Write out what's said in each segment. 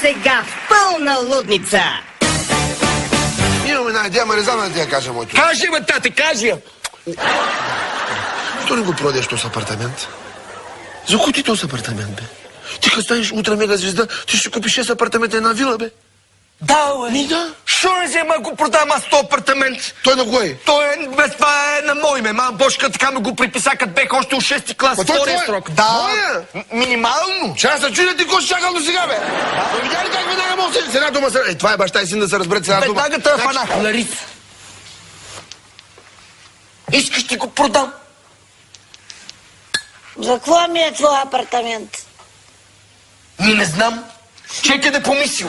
сега в пълна лудница. Имаме една идея, ма не знам да ти я кажа, моето. Кажи, бе, тате, кажи я. Защо не го продадеш този апартамент? За кой ти този апартамент, бе? Ти като станеш утре мега звезда, ти ще купиш 6 апартамента и една вила, бе. Да, бе. Ми да. Що не взема го продам аз този апартамент? Той на кой? Той е, бе, това е на мой, ме. Мама Бошка така ме го приписа, като бех още от 6-ти клас. Ма той Втория твой? срок. Да. Моя? Минимално. Че аз се чудя ти, кой ще чакал до сега, бе? Но видя ли как веднага мога с една дума? Това е баща и син да се разберат с една дума. Веднага те фанах. Ларис. Искаш ти го продам? За какво ми е твой апартамент? Не знам. Чекай да помисля.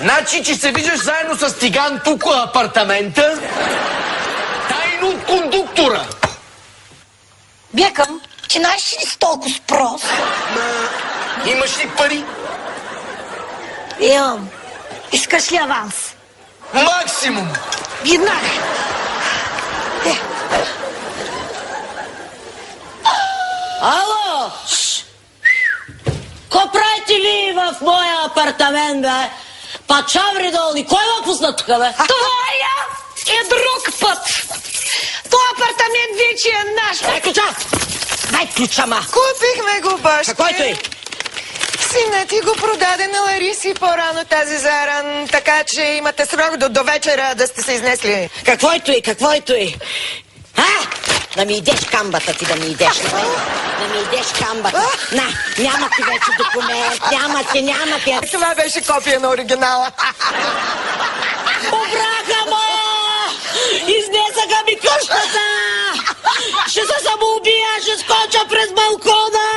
Значи, че се виждаш заедно с Тиган тук апартамента, тайно от кондуктора. Бекам, ти знаеш ли си толкова спрос? Имаш ли пари? Имам. Искаш ли аванс? Максимум. Веднага. Ало! Ко правите ви в моя апартамент, бе? Пачаври долни, кой ме пусна тук, бе? Това е друг път. Той апартамент вече е наш. Дай ключа! Дай ключа, ма! Купихме го, баща. Какой той? Сина ти го продаде на Лариси по-рано тази заран, така че имате срок до вечера да сте се изнесли. Какво е той? Какво е той? А? Да ми идеш камбата ти, да ми идеш. Да ми идеш камбата. На, няма ти вече документ, няма ти. Това беше копия на оригинала. Обраха моя! Изнесаха ми къщата! Ще се самоубия, ще скоча през балкона!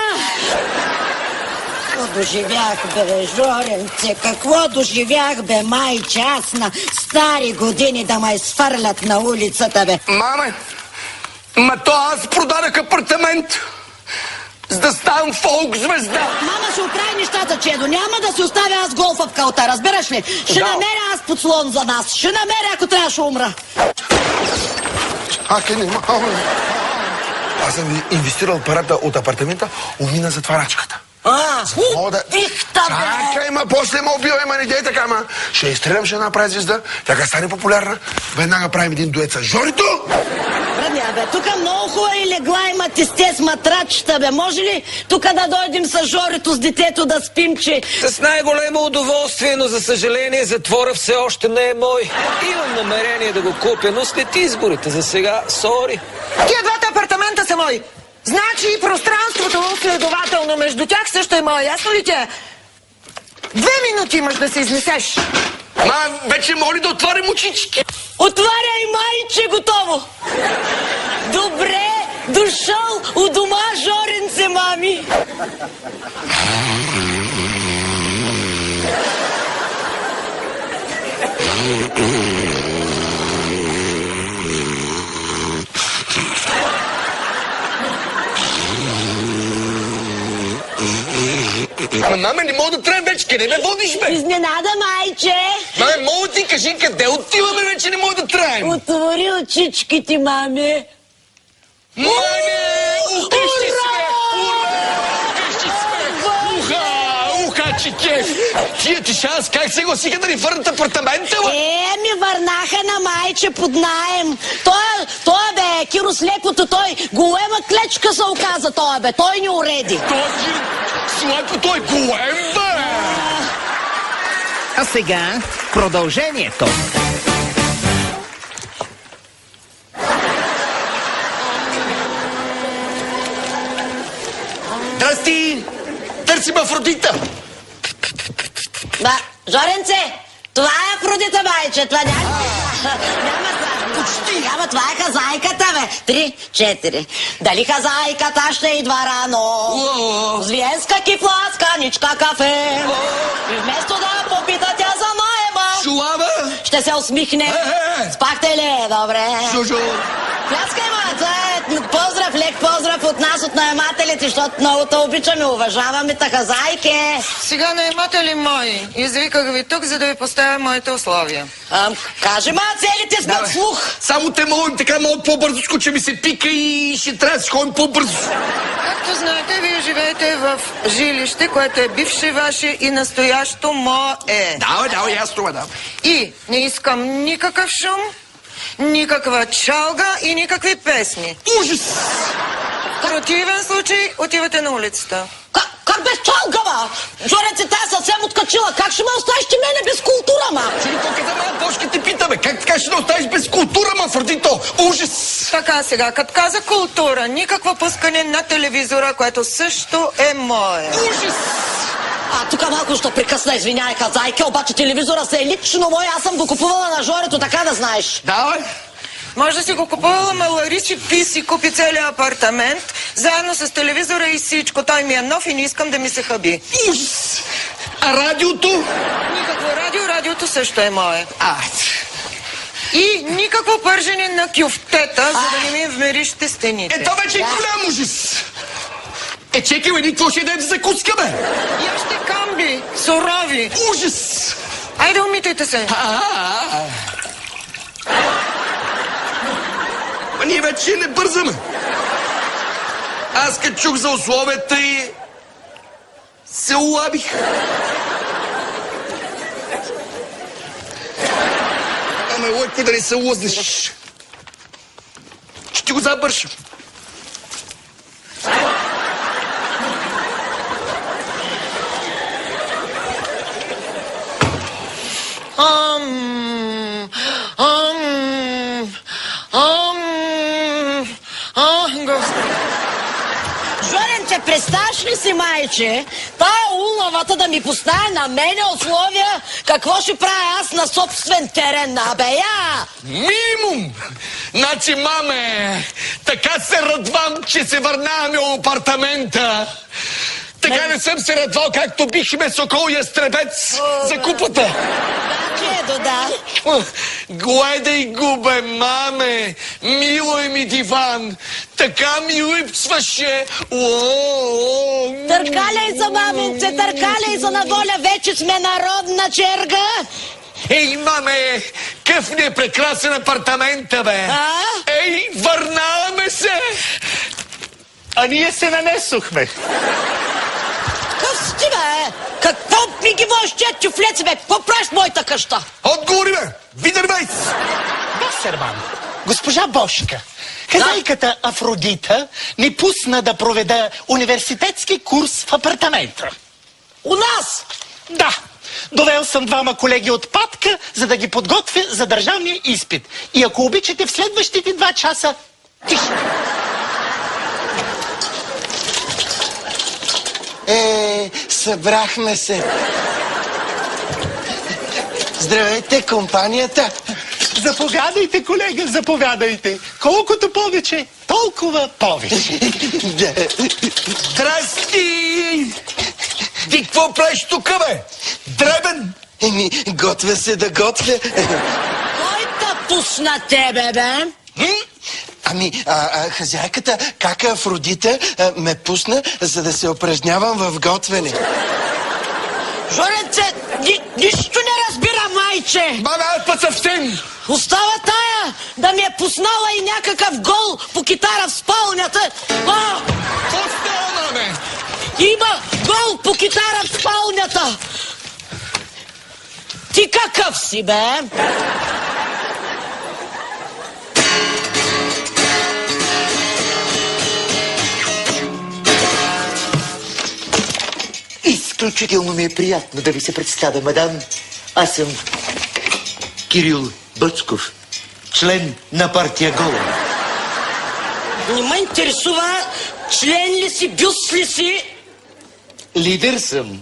Какво доживях, бе, Жоренце? Какво доживях, бе, майче? Аз на стари години да ме изфърлят на улицата, бе. Маме, то аз продадах апартамент, за да ставам фолк звезда. Мама ще оправи нещата, Чедо. Няма да се оставя аз голфа в калта, разбираш ли? Ще намеря аз подслон за нас. Ще намеря, ако трябва, ще умра. Чакай, не мама. Аз съм инвестирал парата от апартамента, умина затварачката. Тихта, бе! Чакай, ма, после ме убива, ма не дей така, ма. Ще изстрелям, ще направя звезда, така стане популярна. Веднага правим един дует с Жорито. Браня, бе, тук много хубави легла имат и сте с матрачета, бе. Може ли тук да дойдем с Жорито, с детето да спим, че... С най-големо удоволствие, но за съжаление затвора все още не е мой. Имам намерение да го купя, но след изборите за сега, сори. Тия двата апартамента са мои. Значи и пространството, следователно, между тях също е мое. Ясно ли те? 2 минути имаш да се изнесеш. Вече моли да отворим очички. Отваряй, майче, готово! Добре дошъл у дома, Жоренце, мами! Маме, не мога да трябва вече, къде ме водиш, бе? Изненада, майче! Маме, мога ти кажи къде отиваме, вече не мога да траем. Отвори очичките, маме! Маме! Укъщи сме! Ура! Укъщи сме! Уха, че кеф! Тия ти шанс, как се гласиха да ни върнат апартамента, бе? Ми върнаха на майче под наем. Той бе, Кирос лекото, той голема клечка се оказа, той бе, той ни уреди. Този слайко, той голем, бе! А сега продължението. Здрасти! Търсим Афродита! Жоренце, това е Афродита, майче, това няма почти. Няма, това е хазайката, бе. 3, 4. Дали хазайката ще идва рано? Звенска кифласканичка кафе. И вместо да попита тя за наема, Шулава! ще се усмихне. Спахте ли? Добре. Жужу! Пляскай, мъце, Поздрав, лек поздрав от нас, от наемателите, защото много те обичаме, уважаваме та хазайке. Сега наематели мои, извиках ви тук, за да ви поставя моите условия. Кажи ма целите с Давай. слух. Само те молим така много по-бързо, че ми се пика и ще трябва да си ходим по-бързо. Както знаете, вие живеете в жилище, което е бивше ваше и настоящо мое. Давай, ясно, да. И не искам никакъв шум, никаква чалга и никакви песни. Ужас! В противен случай отивате на улицата. Как без чалга, ма? Жорец, тая съвсем откачила. Как ще ме оставиш ти мене без култура, ма? Чили, то къде ма, Бошки те питаме. Как така ще да оставиш без култура, ма, Афродито? Ужас! Така сега, като каза култура, никакво пускане на телевизора, което също е мое. Ужас! Тук малко ще прекъсна, извиняй, хазайке, обаче телевизора се е лично мой, аз съм го купувала на Жорето, така да знаеш. Давай! Може да си го купувала, ма Ларичи Пи си купи целият апартамент, заедно с телевизора и всичко. Той ми е нов и не искам да ми се хаби. Ужас! А радиото? Никакво радио, радиото също е мое. И никакво пържене на кюфтета, за да не ми вмериште стените. Ето вече е голям ужас! Чекай, бе, какво ще дадем за закуска, бе? Яще камби, сурови. Ужас! Айде, умитайте се. Ма ние вече не бързаме. Аз като чух за условията и се улабих. Ама лъква да не се лъзнеш. Ще ти го забърша. Жоренче, представяш ли си, майче, тая улавата да ми поставя на мене условия, какво ще правя аз на собствен терен, абея? Минимум! Значи, маме, така се радвам, че се върнаваме от апартамента. Така не съм се радвал, както бихме Сокол и Ястребец за купата. Да. Гледай го, бе, маме! Мило е ми диван! Така ми липсваше! Търкаляй за, маменце, търкаляй за на воля, вече сме народна черга! Ей, маме! Къв ни е прекрасен апартамента, бе! Ей, върнаваме се! А ние се нанесохме. Къв си, бе? Какво ми ги можеш тия тюфлеци, бе? Какво правиш в моята къща? Отговори, бе! Видервейс! Басерман, госпожа Бошка, хазайката Афродита ни пусна да проведа университетски курс в апартамента. У нас? Да, довел съм двама колеги от Патка, за да ги подготвя за държавния изпит. И ако обичате в следващите 2 часа, тишина. Събрахме се. Здравейте, компанията. Заповядайте, колега, заповядайте. Колкото повече, толкова повече. Здрасти! Ти какво правиш тук, бе? Дребен! Готвя се да готвя. Кой те пусна тебе, бе? Хазяйката, кака Афродита, ме пусна, за да се упражнявам в готвене. Жоренце, нищо не разбира, майче! Маме, аз път съвсем! Остава тая да ми е пуснала и някакъв гол по китара в спалнята. Какво става, маме? Има гол по китара в спалнята. Ти какъв си, бе? Изключително ми е приятно да ви се представя, мадам. Аз съм Кирил Бъцков, член на партия Гола. Не ме интересува член ли си, бюст ли си. Лидер съм.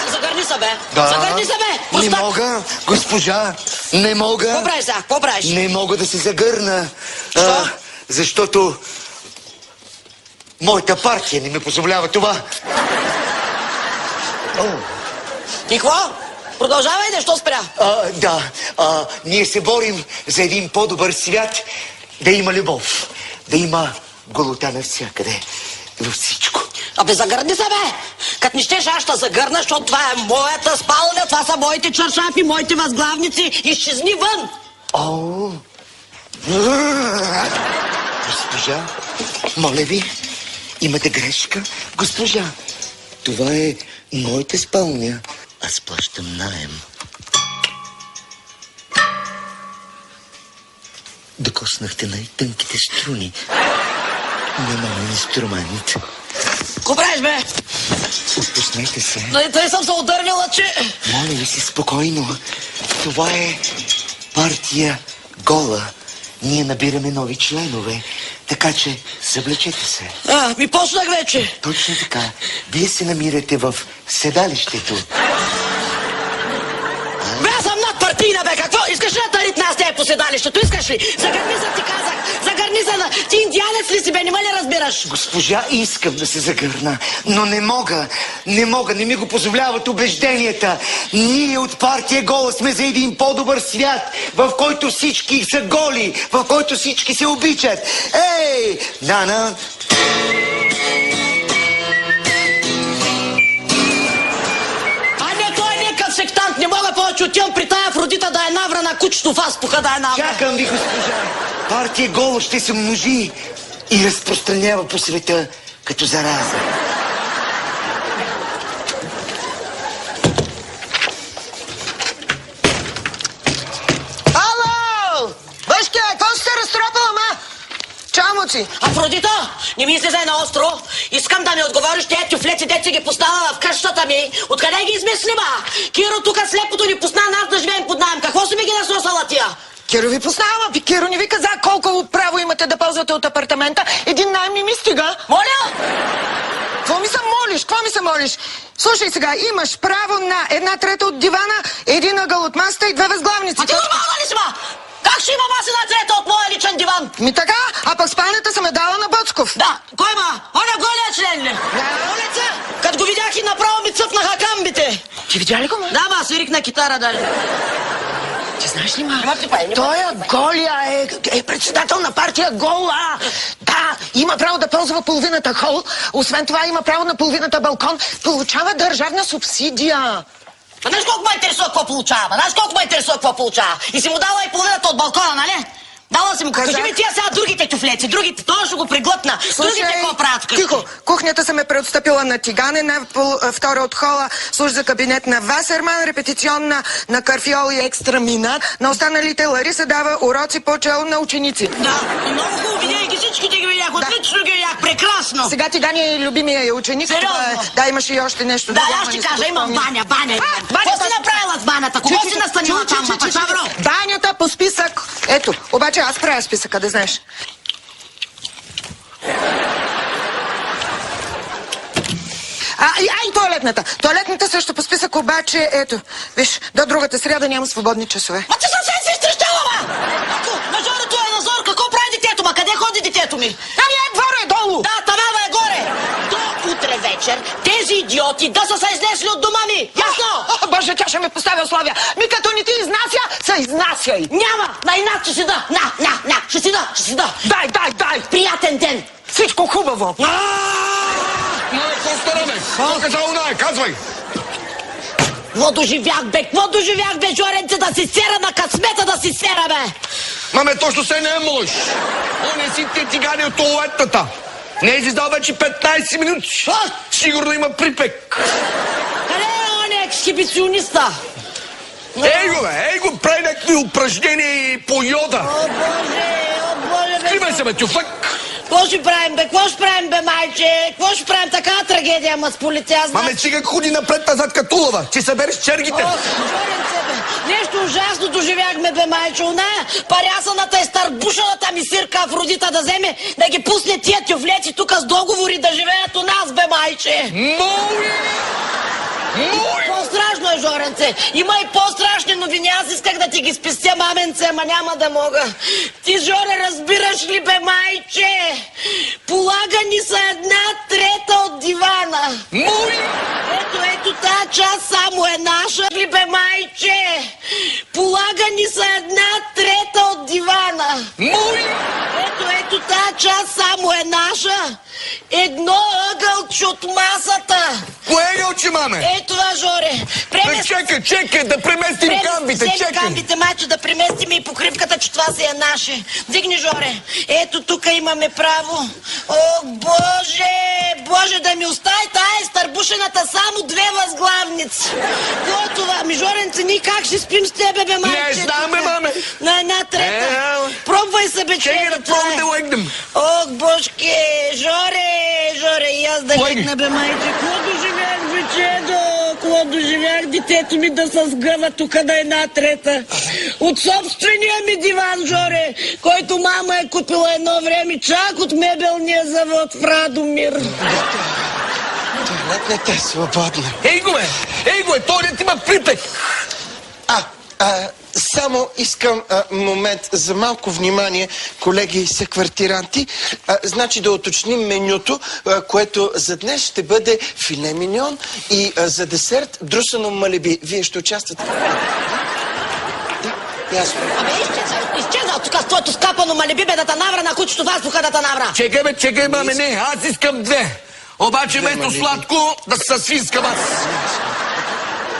Загърни се, бе. Да. Загърни се, бе. Не мога, госпожа, не мога. Какво правиш сега? Какво правиш? Не мога да се загърна. Що? Защото моята партия не ми позволява това. И какво? Продължавай, защо спря? Ние се борим за един по-добър свят, да има любов. да има голота навсякъде, във всичко. Абе, загърни се, бе! Като не щеш, аз ще загърна, защото това е моята спалня, това са моите чаршафи, моите възглавници. Изчезни вън! О! Госпожа, моля ви, имате грешка. Госпожа, това е моята спалня. Аз плащам наем. Докоснахте най-тънките струни на моя инструмент. Ко правиш, бе? Отпуснете се. Тъй съм се удървила, че... Моля ви се, спокойно. Това е партия Гола. Ние набираме нови членове. Така че, съблечете се. Ми почнах вече. Точно така. Вие се намирате в седалището. Бе, аз съм надпартийна, бе, какво? Искаш ли да ритна с теб по седалището? Искаш ли? Загърни се, ти казах. Загърни се. Ти индианец ли си, бе? Не ме ли разбираш? Госпожа, искам да се загърна, но не мога. Не ми го позволяват убежденията. Ние от партия Гола сме за един по-добър свят, в който всички са голи, в който всички се обичат. Ей, Нана! Сектант, не мога повече отивам при тая Афродита да е наврана кучето в аспуха да е наврана. Чакам ви, госпожа. Партия Гола ще се множи и разпространява по света като зараза. Ало! Бъшке, какво си се разтропала, ма? Чао, муци. Афродита, не ми излезай на остро. Искам да ми отговориш, тези тюфлеци, дет си ги пуснала в къщата ми. Откъде ги измисли, ма? Киро тук слепото ни пусна нас да живеем под наем. Какво си ми ги насосала тия? Киро ви познава, Киро не ви каза колко право имате да ползвате от апартамента. Един найем не ми стига. Моля? Какво ми се молиш? Какво ми се молиш? Слушай сега, имаш право на 1/3 от дивана, един ъгъл от масата и 2 възглавници. А ти нормална ли си, ма? Как ще имам аз 1/3 от моя личен диван? Ми така, а пък спалнята съм е дала на Боцков. Да, кой ма? Оня голия член ли? На улица? Като го видях и направо ми цъпнаха камбите. Ти видя ли го, ма? Да, ма, свирих на китара даже. Ти знаеш ли, ма? Той голия е председател на партия Гола. Да, има право да ползва половината хол. Освен това има право на половината балкон. Получава държавна субсидия. Знаеш колко ме интересува какво получава? Знаеш колко ме интересува какво получава? И си му дала и половината от балкона, нали? Дала си му. Кажи ми тия сега другите тюфлеци, другите, той ще го приглътна. Другите какво правят вкъщи? Тихо, кухнята съм е преотстъпила на Тигане, на втора от хола, служа за кабинет на Васерман, репетиционна на Карфиол и Екстрамина. На останалите Лариса дава уроци по чело на ученици. Да, много хубаво, видях ги всичките ги видях, отлично ги видях, прекрасно. Сега Тигане е любимия ученик. Сериозно? Да, имаше и още нещо. Да, аз ще кажа, имам баня. Какво си направила с банята? Кого си настанила там, Пачавро? Банята по списък. Ето, обаче аз правя списъка, да знаеш. И тоалетната. Тоалетната също по списък, обаче, ето, виж, до другата сряда няма свободни часове. Ма ти съвсем си изтрещала, ма! Ако, Мажорето е назор, какво прави детето, ма? Къде ходи детето ми? Ами двора е долу! Да, тавана е горе! До утре вечер тези идиоти да са се изнесли от дома ми! Ясно? Боже, тя ще ме поставя условия. Ми като не ти изнася, се изнасяй! Няма! На инат ще си да! На! Ще си да! Дай! Приятен ден! Всичко хубаво! Какво стара, бе? Какво каза она? Казвай! Какво доживях, бе, Жоренце, да си сера на късмета, да си сера, бе! Маме, точно се не е мъж. Он е си те тигани от туалетната. Не е изиздал вече 15 минути. Сигурно има припек. Къде е он ексхибициониста? Ей го, прави някакви упражнения и по йода. О, Боже, бе! Кривай се, бе, тюфък. Какво ще правим, бе, майче? Какво ще правим? Така трагедия, ма с полиция. Маме, цигак ходи напред-назад като лъва. Ти събереш чергите. Жоренце, бе, нещо ужасно доживяхме, бе, майче. Она парясаната и старбушаната ми сирка Афродита да вземе, да ги пусне тия тюфлеци тук с договори да живеят у нас, бе, майче. По-страшно е, Жоренце. Има и по-страшни новини. Аз исках да ти ги спестя, маменце, ама няма да мога. Ти, Жоре, разбираш ли, бе, майче? Полагани са 1/3 от дивана. Ето, тази част само е наша, ли, бе, майче? Полагани са 1/3 от дивана. Ето, тази част Едно ъгълче от масата. Кое ъгълче, маме? Ей това, Жоре. Чекай, да преместим камбите, чекай. Камбите, мачо, да преместим и покривката, че това си е наше. Дигни, Жоре. Ето тук имаме право. О, Боже, да ми остави тая изтърбушената само 2 възглавници. Какво е това? Ми, Жоренце, ние как ще спим с тебе, бе, майче? Не знам, бе, маме. На една трета. Пробвай се, бе, че. Чекай да пробвам да легнем. Ох, Божке, Жоре, и аз да легна, бе, майче. Какво доживях, бе, чедо? Какво доживях детето ми да се сгъва тук на една трета? От собствения ми диван, Жоре, който мама е купила едно време, чак от мебелния завод в Радомир. Лепнете, свободно. Ей го, той не ти има припек. Само искам момент за малко внимание, колеги секвартиранти. Значи да уточним менюто, което за днес ще бъде филе миньон и за десерт друсано малеби. Вие ще участвате? Да, ясно. Абе, изчезна тук с твоето скапано малеби, бе, да те навра на кучето въздуха, да те навра. Чекай, маме, не, аз искам 2. Обаче вместо сладко да се свинскам аз.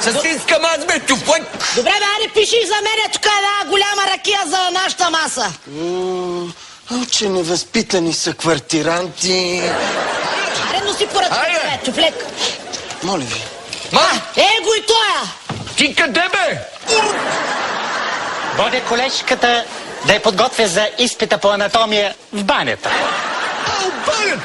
Съсискам аз, бе, тюфък. Добре, бе, айде пиши за мене тук една голяма ракия за нашата маса. Че невъзпитани са квартиранти. Аре, носи поръчка, бе, чуфлек. Моля ви. Го и тоя. Ти къде, бе? Водя колежката да я подготвя за изпита по анатомия в банята. Банят!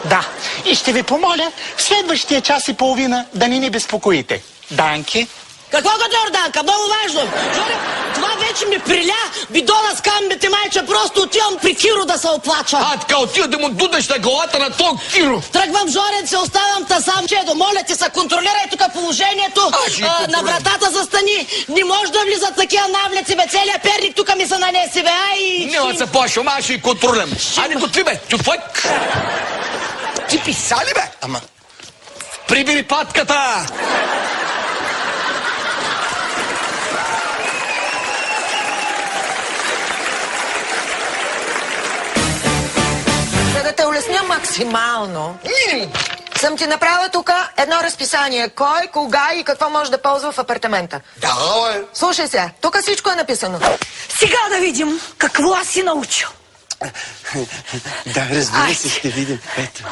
Да, и ще ви помоля в следващия час и половина да не ни безпокоите. Данки. Какво като Йорданка? Много важно. Жоре, това вече ми приля. Бидона с камбите, майче, просто отивам при Киро да се оплача. Така отива да му дудеш на главата на този Киро. Тръгвам, Жоренце, оставям та сам. Чедо, моля ти се, контролирай тук положението. На вратата застани. Не може да влизат такива навлеци, бе. Целият перник тук ми се нанеси, бе. Няма се плашам, аз ще контролирам. Айде готви, бе, тюфък. Ти писа ли, бе? Ама. Прибери патката. За да те улесня максимално, съм ти направила тук едно разписание. Кой, кога и какво може да ползва в апартамента. Да, бе. Слушай се, тук всичко е написано. Сега да видим какво аз си научил. Да, разбира се, ще видим. Ето.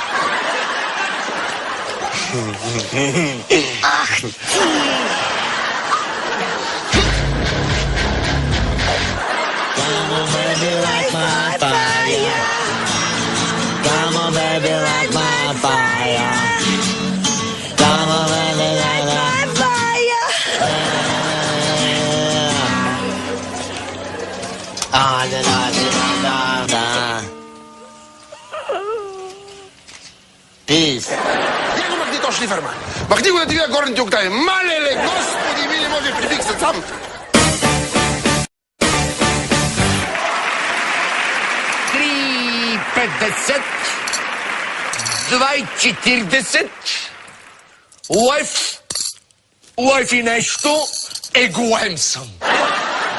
Ах ти! Пис. Я го махни то шлиферма. Махни го да ти видя горните октави. Малеле, господи, ми не може прибиксат сам. $3.50, $2.40, лайф и нещо, голем съм.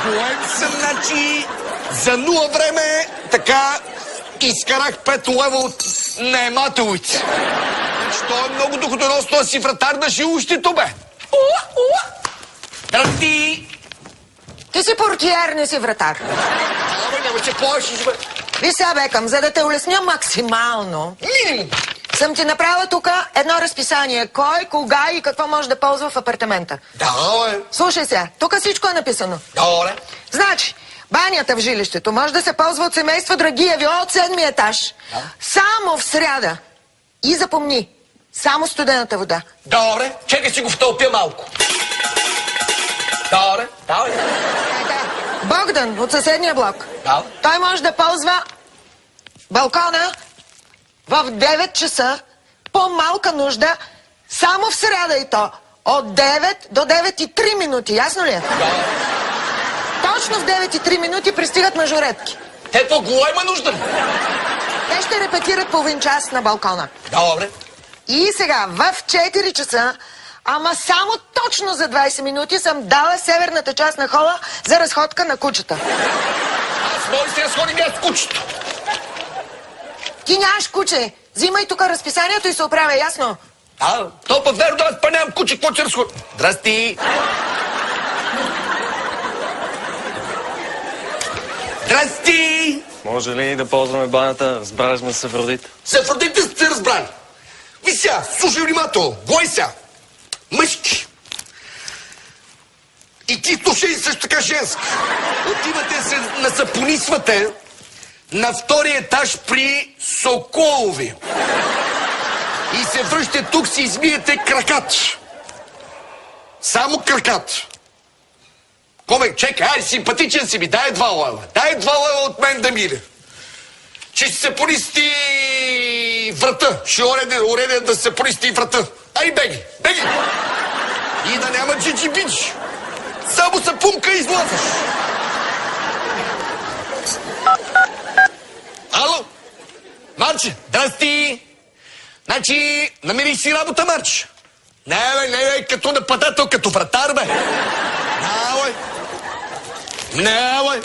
Голем съм, значи, за 0 време, така, изкарах 5 лева от наемателите. Що е много, докато носи този си вратар да ши ущито, бе. Здрасти! Ти си портиер, не си вратар. Абе, няма че плашиш, бе. Виж сега, Бекъм, за да те улесня максимално, съм ти направила тук едно разписание. Кой, кога и какво може да ползва в апартамента. Да, бе. Слушай се, тук всичко е написано. Добре. Значи, банята в жилището може да се ползва от семейство Драгиеви от 7-ми етаж. Да. Само в сряда. И запомни, само студената вода. Добре, чекай си го втълпя малко. Добре, давай. Богдан от съседния блок. Да. Той може да ползва балкона в 9 часа по малка нужда, само в сряда и то. От 9 до 9:03 минути. Ясно ли е? Да. Точно в 9:03 минути пристигат мажоретки. Те по-голема нужда. Те ще репетират половин час на балкона. Добре. И сега в 4 часа, ама само точно за 20 минути съм дала северната част на хола за разходка на кучета. Аз мога да се разходим с кучето. Ти нямаш куче. Взимай тук разписанието и се оправя, ясно? То па верно, аз па нямам куче, какво че разход. Здрасти! Здрасти! Може ли да ползваме банята? Разбрали сме се в родите. Се в родите сте разбрали. Ви сега, слушай внимателно. Гой сега. Мъжки. И ти слушай също така женски. Отивате се насапонисвате на втория етаж при Соколови. И се връщате тук, си измиете кракат. Само кракат. Коме, чекай, ай, симпатичен си ми, дай 2 лева. Дай 2 лева от мен да мире. Че ще се понисти врата. Ще уредя да се понисти врата. Ай, беги, беги. И да няма джиджи-биджи. Само сапунка излазаш. Ало? Марче, здрасти. Значи, намери си работа, Марче. Не, като нападател, като вратар, бе. Не, бе.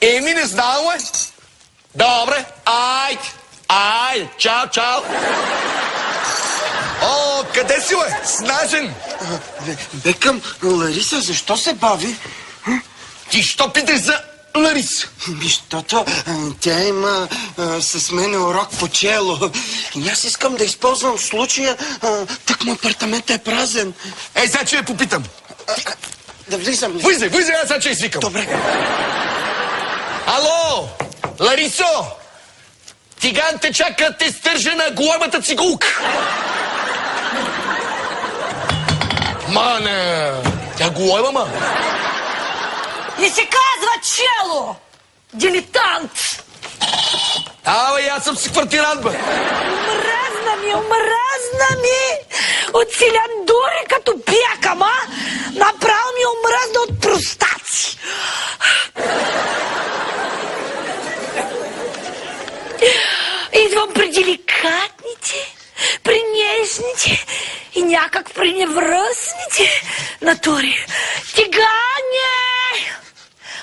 Еми, не знам, бе. Добре, айде, чао. О, къде си, бе? Снажен. Викам, Лариса, защо се бави? Ти що питаш за Лариса? Защото тя има с мен урок по чело. И аз искам да използвам случая, тъкмо апартаментът е празен. Ей, сега че я попитам. Да влизам ли? Влизай, аз сега че извикам. Добре. Ало, Ларисо! Тиган те чака, те стържа на големата цигулка. Мане, тя голема, ма. Не се казва чело! Дилетант! Абе, аз съм си квартирант, бе. Омръзна ми! От силандури като бякама, направо ми омръзна от простаци. Идвам при деликатните, при нежните и някак при невръстните натури. Тигане!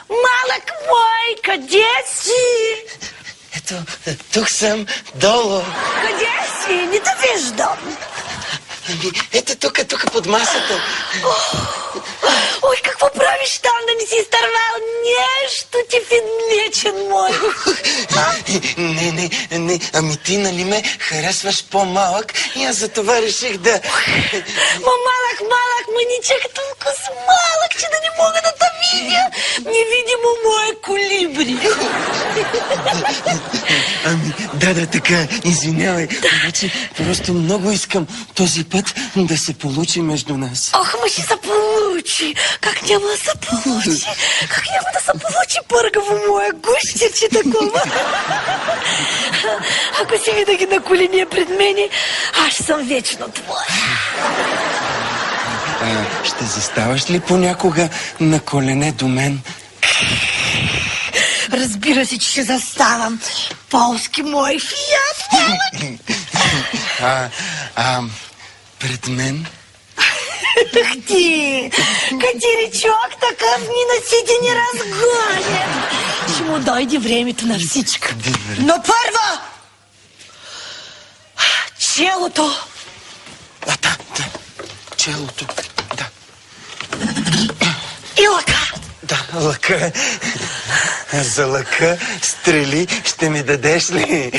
Малък мой, къде си? Ето, тук съм, долу. Къде си? Не те виждам. Ами, ето тук под масата. Ой, какво правиш там, да не си изтървал нещо, ти финлечен мой? Не, ами ти нали ме харесваш по-малък и аз за това реших да... Малък, маничък, толкова с малък, че да не мога да те видя. Невидимо мое колибри. Ами, да, така, извинявай. Обаче, просто много искам този път да се получи между нас. Ох, ма ще се получи. Как няма да се получи? Как няма да се получи пъргаво мое гущерче такова? Ако си видя ги на колене пред мене, аз съм вечно твоя. Ще заставаш ли понякога на колене до мен? Разбира се, че ще заставам. Полски мой фият. Пред мен? Ах ти, катеричок такъв ни на сиди не разгоня. Ще му дойде времето на всичко. Но първо, челото. Да, челото, да. И лъка. Да, лъка. За лъка, стрели, ще ми дадеш ли?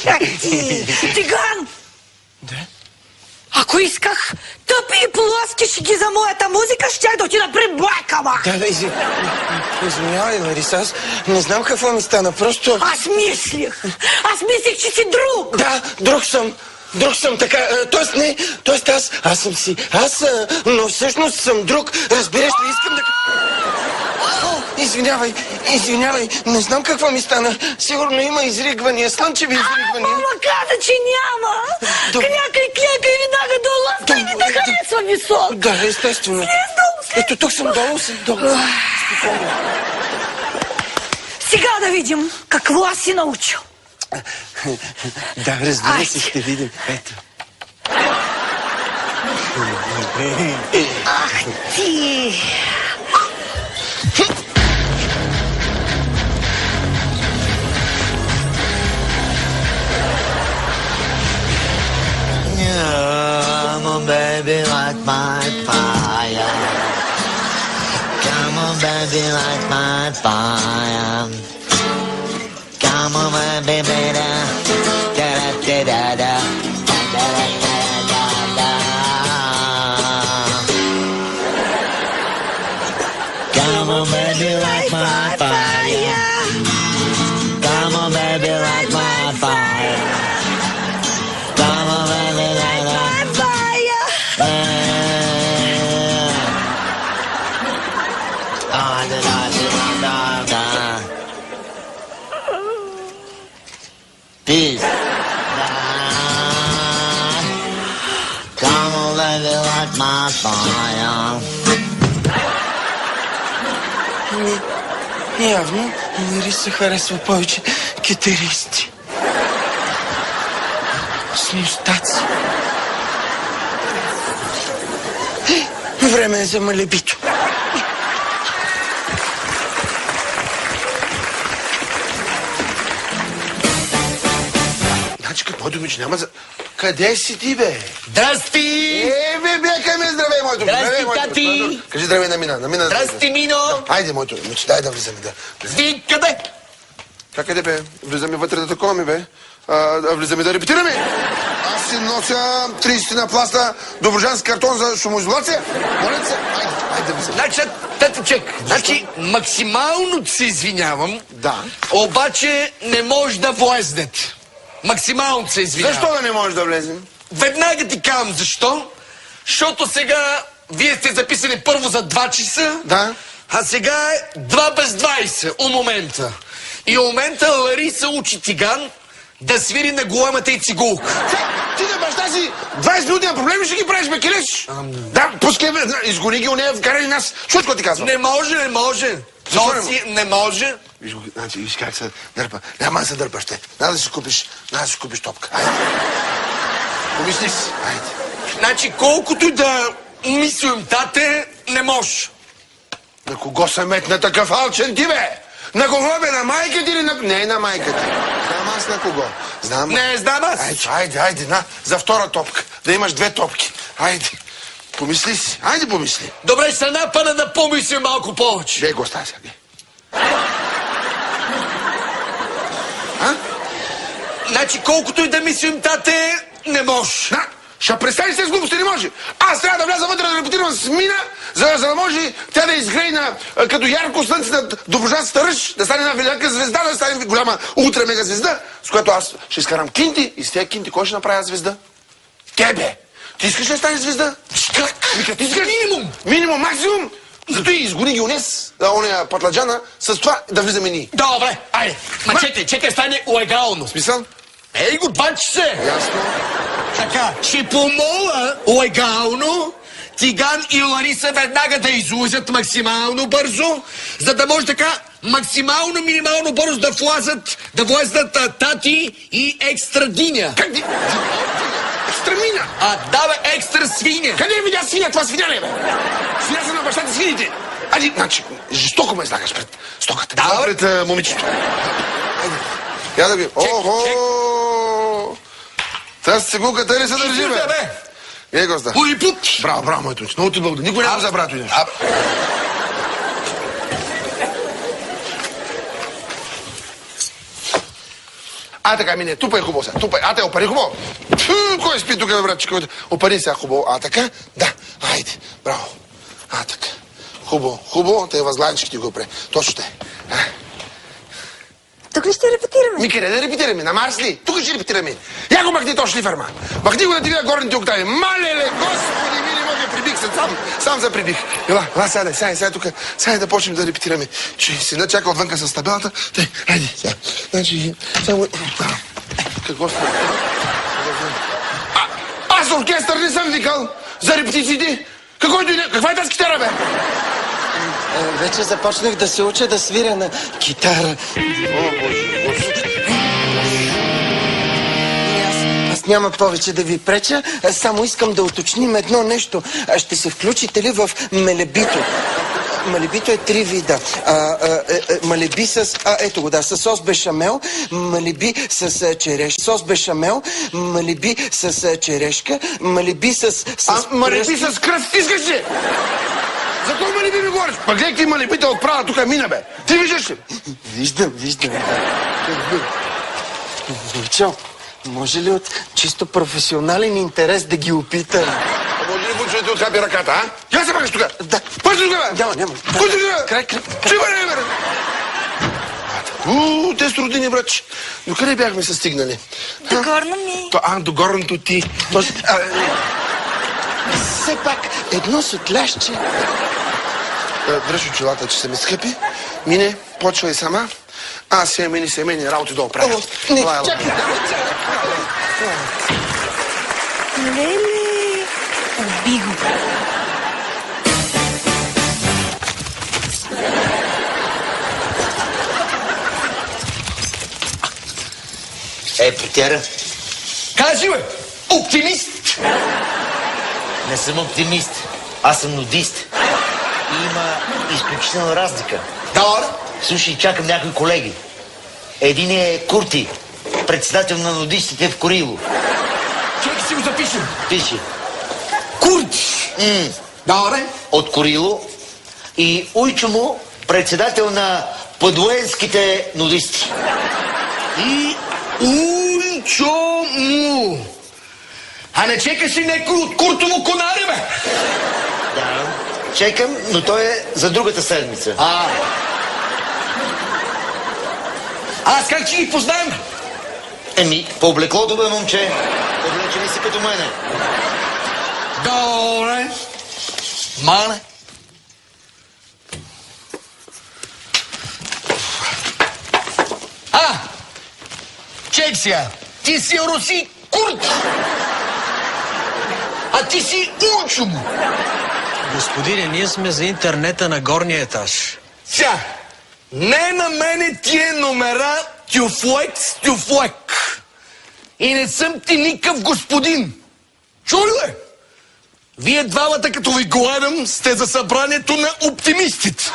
Ах ти, тиган! Да? Ако исках тъпи и плоски шеги за моята музика, щях да отида при Блакама. Да, извинявай, Лариса, аз не знам какво ми стана, просто... Аз мислих, че си друг. Да, друг съм така, т.е. аз съм си, но всъщност съм друг, разбираш ли, искам да... Извинявай, не знам какво ми стана, сигурно има изригвания, слънчеви изригвания. Мама каза, че няма. Клякай, веднага долу, и ми да харесва високо. Да, естествено. Ето тук съм долу. Сега да видим какво аз си научил. Да, разбира се, ще видим. Ето. Ах ти! baby, light my fire. Come on, baby, light my fire. Come on, baby, da da da da da da da da. Come on, baby, light my fire. Come on, baby, light my fire. Come on, baby, light my fire. Da da da da da. Peace. Come on, baby, light my fire. Явно Лариса се харесва повече китаристи. С мустаци. Време е за малебито. Значи какво думиш, няма за... Къде си ти, бе? Здрасти! Бе, бяка ме, здравей, моето. Здрасти, тати! Кажи здравей на Мина. Здрасти, Мино! Айде, моето, дай да влизаме, да. Ви къде? Как къде, бе? Влизаме вътре да такова ми, бе. Влизаме да репетираме. Аз си нося 30 на пласта доброжански картон за шумоизолация. Моля се, айде да влизаме. Значи, татичек, максимално се извинявам. Да. Обаче не може да влезнете. Максимално се извинявам. Защо да не можеш да влезем? Веднага ти казвам защо. Защото сега вие сте записани първо за 2 часа. Да. А сега е 2 без 20 у момента. И у момента Лариса учи циган да свири на голямата и цигулка. Ти да баща си 20 минути на проблеми ще ги правиш, бе, келеш? Да, пускай, бе, изгони ги у нея, вкарай нас. Чуй, какво ти казвам? Не може. Не може. Виж, значи, виж как се дърпа. Няма да се дърпаш те. Надо да си купиш топка. Айде. Помисли си. Айде. Значи, колкото да мислим, тате, не може. На кого се метна такъв алчен ти, бе? На кого, бе? На майка ти или на... Не, на майка ти. Знам аз на кого. Знам. Не знам аз. Айде, на, за втора топка. Да имаш 2 топки. Айде. Помисли си. Айде, помисли. Добре, се напада да помисли малко повече. Де го оставя сега. Значи, колкото и да мислим, тате, не може. Ще представиш се с глупости, не може. Аз трябва да вляза вътре да репетирам с Мина, за да може тя да изгрее като ярко слънце на доброжанската ръж, да стане една велика звезда, да стане голяма ултра мега звезда, с която аз ще изкарам кинти и с тези кинти кой ще направя звезда? Тебе! Ти искаш ли да станеш звезда? Вика, ти искаш минимум, максимум. Зато и изгони ги унес, ония патладжана, с това да влизаме ние. Добре, айде. Ма чекай, стане легално. Смисъл? Ей го 2 часа. Ясно. Така, ще помоля легално Циган и Лариса веднага да излузят максимално бързо, за да може така максимално, минимално бързо да влезнат Тати и екстра Диня. Как ти? Екстра Мина? Да, бе, екстра Свиня. Къде видя свиня? Това свиня ли, бе? Свиня са на бащата свините. Айде, значи, жестоко ме излагаш пред стоката. Да, пред момичето. Айде. Я да ви... Охо! Тази цигулката ли се държи, бе? Ей, Госта. Пулипут. Браво, моето учи. Много ти благодаря. Никой няма за брато идеш. Така, мине, тупай хубаво сега. Тупай. Опари хубаво. Кой спи тук, бе, братче? Опари сега хубаво. Така? Да. Айде. Браво. Така. Хубаво. Те възглавнички ти го опре. Точно те. Тук ли ще репетираме? Къде да репетираме? На Марс ли? Тук ще репетираме. Я го махни то шлиферма. Махни го да ти видя горните октави. Малеле, господи, мили, мога прибих се. Сам се прибих. Ела, сядай тук. Сядай да почнем да репетираме. Че сина чака отвънка с табелата. Айде, сега. Значи, само... Какво става? Аз оркестър не съм викал за репетициите. Каква е тази китара, бе? Вече започнах да се уча да свиря на китара. О, Боже. Аз няма повече да ви преча, само искам да уточним едно нещо. Ще се включите ли в мелебито? Малибито е 3 вида. Малиби с... ето го, да, с сос бешамел, малиби с черешка, сос бешамел, малиби с черешка, малиби с... малиби с кръв, искаш ли? За кой малиби ми говориш? Пък гледай ти малибите отправя тук мина, бе. Ти виждаш ли? Виждам. Вълчо, може ли от чисто професионален интерес да ги опитам? Може ли Вълчо да ти отхапи ръката, а? Я се пъкаш тук! Да. Пъчи тук, бе! Няма. Пъчи тук, бе! Край. Чива не, бе! Те с родини, братче. До къде бяхме се стигнали? До горно ми. До горното ти. Все пак едно сутляще. Дръж очилата, че са ми скъпи. Мине, почвай сама. Аз семейни работи долу правя. Не, чакай. Леле, уби го. Потяра, Кажи, бе! Оптимист! не съм оптимист. Аз съм нудист. И има изключителна разлика. Да, Слушай, чакам някои колеги. Един е Курти, председател на нудистите в Курило. чекай си го запишем. Пиши. Курти! Да, От Курило. И Уйчо му, председател на падуенските нудисти. И Уйчо му. А не чекаш ли някой от Куртово конаре, бе? Да, чекам, но той е за другата седмица. Аз как ще ги познаем? По облеклото, бе, момче. Облечени си като мене. Добре. Мале. Чек сега. Ти си Руси Курт. А ти си Уйчо му. Господине, ние сме за интернета на горния етаж. Сега, не на мене тия номера тюфлек. И не съм ти никакъв господин. Чули ли? Вие двамата, като ви гледам, сте за събранието на оптимистите.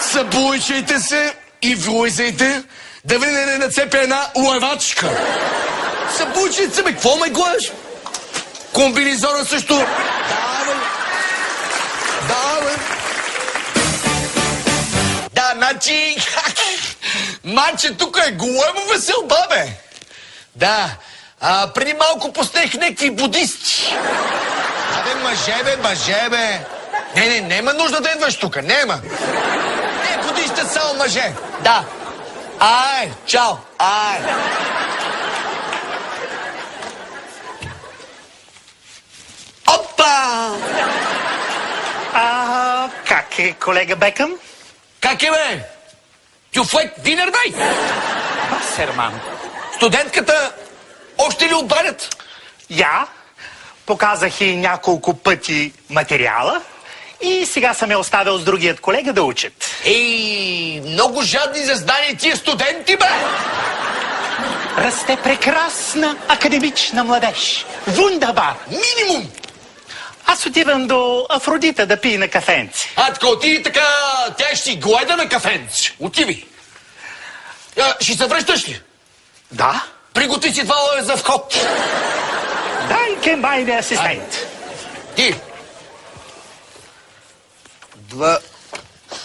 Събуйчайте се и влизайте, да ви не нацепя една левачка. Събуйчайте се, бе, какво ме гледаш? Комбинизора също. Да, бе. Да, значи... Маче, тук е голема веселба, бе. Да. Преди малко пуснех някакви будисти. Мъже, бе. Не, нема нужда да идваш тук, нема. Не, будисти само мъже. Да. Ай, чао, ай. Опа! Как е, колега Бекъм? Как е, бе? Тюфлек Винер, бе? Серман. Студентката още ли обадят? Показах и няколко пъти материала и сега съм я оставил с другият колега да учат. Много жадни за знание тия студенти, бе! Расте прекрасна академична младеж. Вундабар. Минимум! Аз отивам до Афродита да пие на кафенце. Така отиди така, тя ще гледа на кафенце. Отиви. Ще се връщаш ли? Да. Приготви си 2 лева за вход. Дай кембайне асистент. Ти.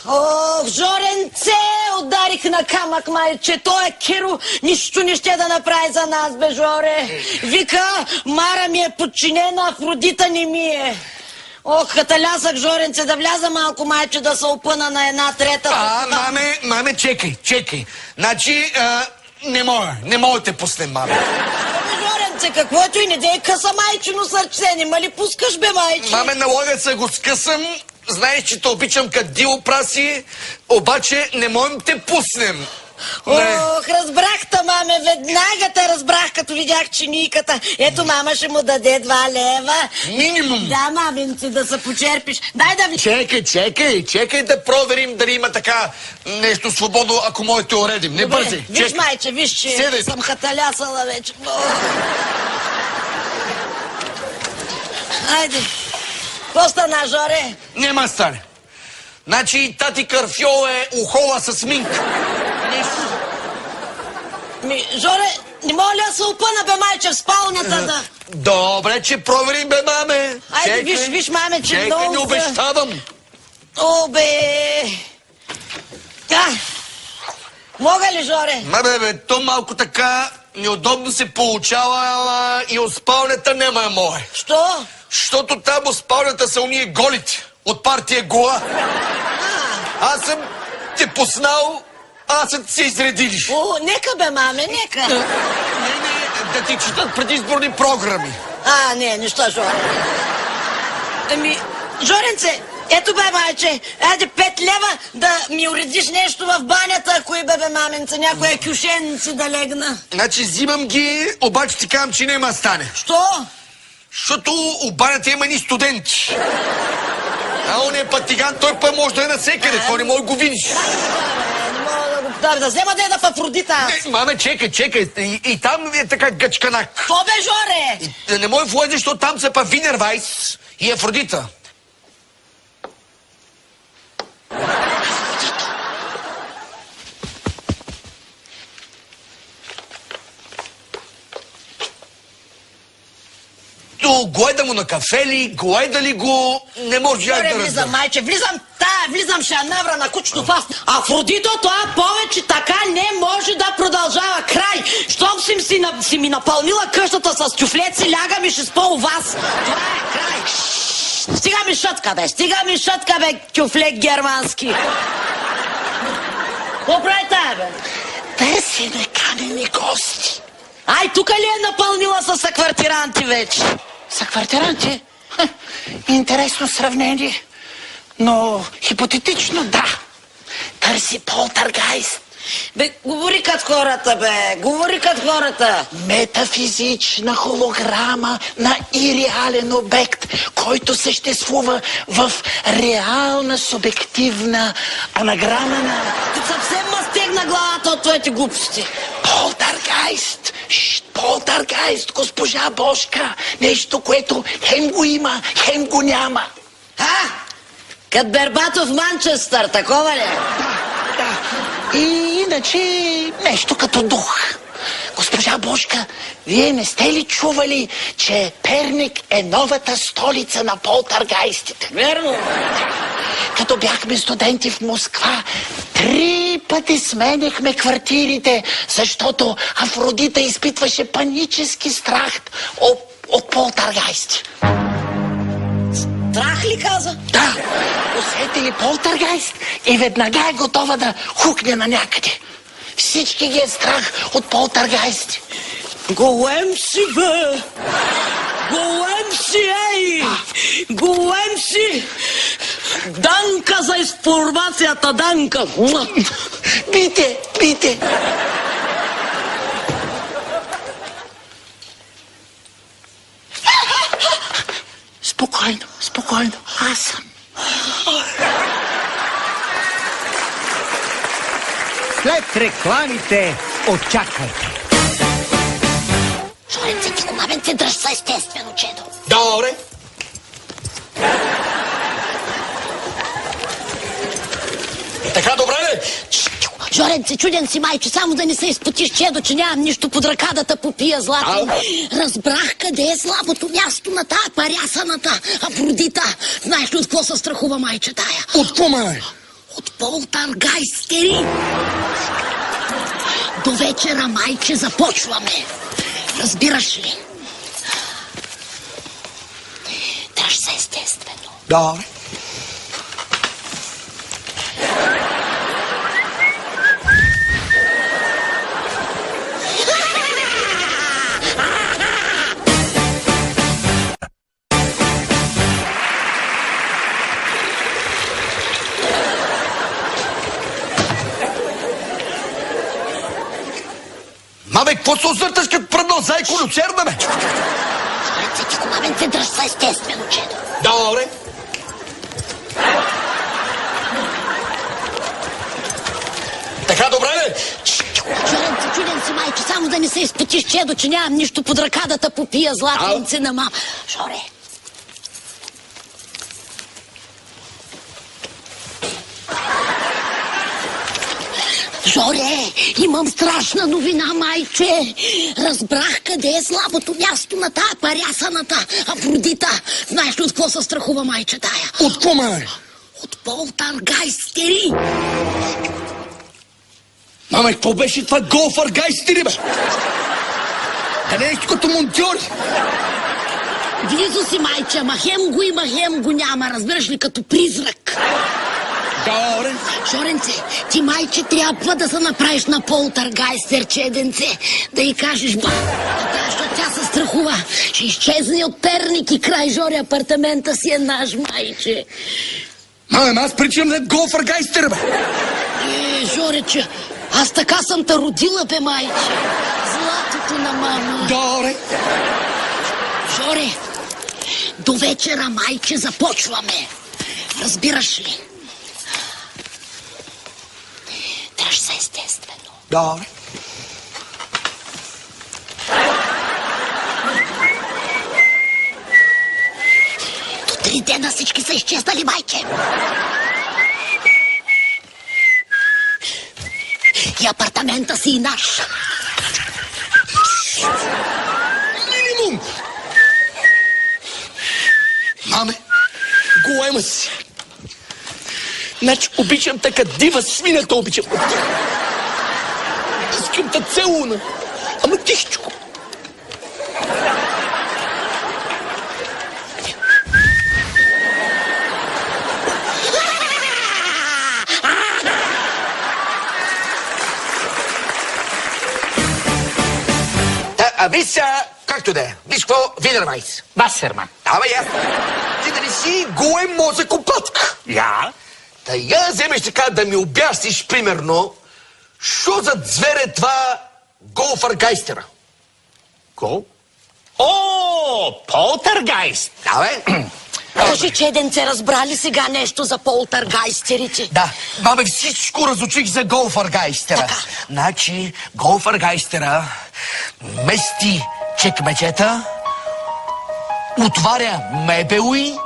Ох, Жоренце, ударих на камък, майче. Той е Киро, нищо не ще да направи за нас, бе, Жоре. Вика, Мара ми е подчинена, Афродита не ми е. Ох, каталясах, Жоренце, да вляза малко, майче, да се опъна на 1/3. Маме, чекай. Значи, не мога да те пуснем, маме. Жоренце, каквото и не дей къса майчино сърце, не ма ли пускаш, бе, майче? Маме, налага се го скъсам. Знаеш, че те обичам като дило праси, обаче не можем те пуснем. Ох, разбрах те, маме, веднага те разбрах, като видях чиниката. Ето, мама ще му даде 2 лева. Минимум. Да, маменци, да се почерпиш. Дай да ви... Чекай да проверим дали има така нещо свободно, ако може да уредим. Не бързи. Виж, майче, виж, че Седай. съм хаталясала вече. Айде. Какво стана, Жоре? Нема стане. Значи тати Карфьол е ухола с сминка. Жоре, не мога ли да се опъна, бе, майче, в спалнята да... Добре, че проверим, бе, маме. Айде, виж, маме, че чекай, много... не обещавам. О, бе... Мога ли, Жоре? Бе, то малко така неудобно се получава и от спалнята няма мое. Що? Защото там от спалнята са уния голите от партия Гола. Аз съм те познал, аз съм се изредили. О, нека, бе, маме, нека. Не, да ти четат предизборни програми. Не, нищо, Жоре. Жоренце, ето, бе, майче, айде 5 лева да ми уредиш нещо в банята, ако и бе, маменце, някоя кюшенци да легна. Значи взимам ги, обаче ти казвам, че няма стане. Що? Защото у банята има ни студенти. Он е патиган, той пък може да е навсекъде, той не може да го видиш. Не мога да взема да е на Афродита. Маме, чекай, и там е така гъчканак. То, бе, Жоре? Не може влезе, защото там са па Винервайс и Афродита. Гледа му на кафе ли, гледа ли го, не може да разбера. Влизам, майче, влизам ще я навра на кучето фаст. Афродито, това повече така не може да продължава. Край! Щом си ми напълнила къщата с чуфлеци, лягам и ще спа у вас. Това е край. Стига ми шътка, бе, кюфлек германски. Какво прави тая, бе? Търсиме канени гости. Ай, тук ли е напълнила с съквартиранти вече? Съквартиранти? Интересно сравнение. Но хипотетично да. Търси полтергайст. Бе, говори като хората, Метафизична холограма на иреален обект, който съществува в реална субективна анаграма на... Ти съвсем ма стегна главата от твоите глупости. Полтергайст, госпожа Бошка. Нещо, което хем го има, хем го няма. Кът Бербатов Манчестър, такова ли? Да. И иначе нещо като дух. Госпожа Бошка, вие не сте ли чували, че Перник е новата столица на полтергайстите? Верно. Като бяхме студенти в Москва, 3 пъти сменяхме квартирите, защото Афродита изпитваше панически страх от полтергайсти. Страх ли каза? Да, усети ли полтергайст и веднага е готова да хукне на някъде. Всички ги е страх от полтергайсти. Голем си, бе! Голем си, ей! Голем си! Данка за информацията, Данка! Бите! Спокойно, аз съм. След рекламите очаквайте. Жоренце, ти го маменце, дръж се естествено, чедо. Добре. Така, добре ли? Жоренце, чуден си, майче, само да не се изпотиш, чедо, че нямам нищо под ръка да те попия злато. Разбрах къде е слабото място на тая парясаната Афродита. Знаеш ли от какво се страхува майче тая? От какво, май? От полтергайстери. До вечера, майче, започваме. Разбираш ли? Дръж се естествено. Добре. Маме, какво се осърташ като пръднал зайко люцерна, бе? Жоренце, ти го маменце, дръж се естествено, чедо. Добре. Така, добре ли? Жоренце, чуден си, майче, само да не се изпотиш, чедо, че нямам нищо под ръка да те попия златенце на мама. Жоре. Жоре, имам страшна новина, майче. Разбрах къде е слабото място на тая парясаната Афродита. Знаеш ли от какво се страхува майче тая? От какво, маме? От полтергайстери. Маме, какво беше това голфъргайстери, бе? Да не нещо като монтьори. Близо си, майче, ама хем го има, хем го няма. Разбираш ли, като призрак. Добре. Жоренце, ти майче трябва да се направиш на полтергайстер, чеденце. Да й кажеш, защото тя се страхува. Ще изчезне от Перник и край Жори апартамента си е наш, майче. Маме, аз причам за голфъргайстер, бе. Жорече, аз така съм те родила, бе, майче. Златото на мама. Добре. Жоре, до вечера, майче, започваме. Разбираш ли? Дръж се естествено. Добре. До 3 дена всички са изчезнали, майче. И апартамента си и наш. Минимум. Маме, голема си. Значи обичам така дива свинята, обичам. Искам да целуна. Ама тихчко. Виж сега, както да е. Виж какво, Видервайс. Васерман. Абе, я. Ти да не си голем мозъкопатка. Я? Та я вземеш така да ми обясниш, примерно, що за звер е това голфъргайстера? Гол? О, полтергайст. Абе. Кажи, чеденце, разбрали сега нещо за полтергайстерите? Да, бабе, всичко разучих за голфъргайстера. Така. Значи, голфъргайстера мести чекмеджета, отваря мебели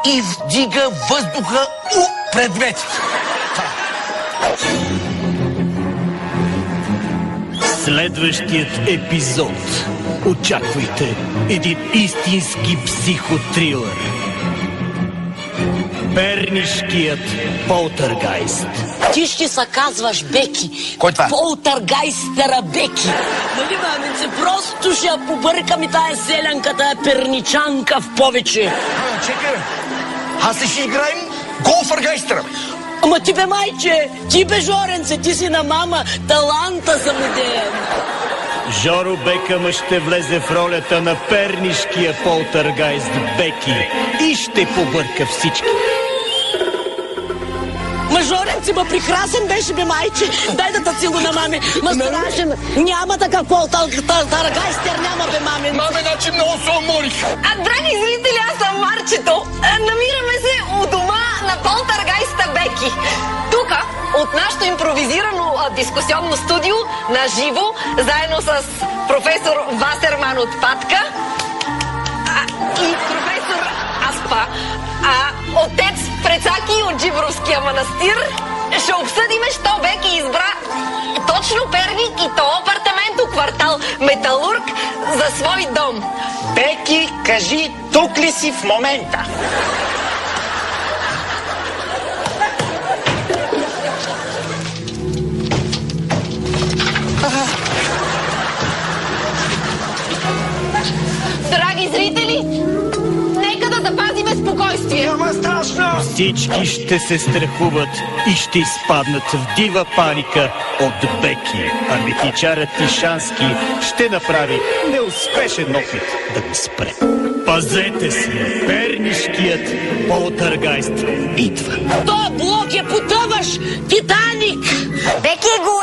и вдига въздуха у предмети. Следващият епизод. Очаквайте един истински психотрилър. Пернишкият полтергайст. Ти ще се казваш Беки. Кой това? Полтергайстера Беки. Нали, маменце, просто ще я побъркам и тая селянка, тая перничанка в повече. Чекай, аз ли ще играем голфъргайстера? Ама ти бе, майче, ти бе, Жоренце, ти си на мама, таланта самодеен. Жоро Бекъм ще влезе в ролята на пернишкия полтергайст Беки и ще побърка всички. Ма, Жоренце, прекрасен беше, бе, майче. Дай да те целуна, маме. Ма страшен. Няма такъв полтергайстер, няма, бе, маме. Маме, значи много се уморих. Драги зрители, аз съм Марчето. Намираме се у дома на полтергайста Беки. Тук, от нашето импровизирано дискусионно студио, на живо, заедно с професор Васерман от Патка и професор Аспа, отец Прецаки от Джибровския манастир, ще обсъдиме, що Беки избра точно Перник и то апартамент у квартал Металург за свой дом. Беки, кажи, тук ли си в момента? Драги зрители, нека да запазиме спокойствие. Няма страшно! Всички ще се страхуват и ще изпаднат в дива паника от Беки, а метичарът Тишански ще направи неуспешен опит да го спре. Пазете се, пернишкият полтергайст идва. То блок е потъваш, Титаник! Беки е голем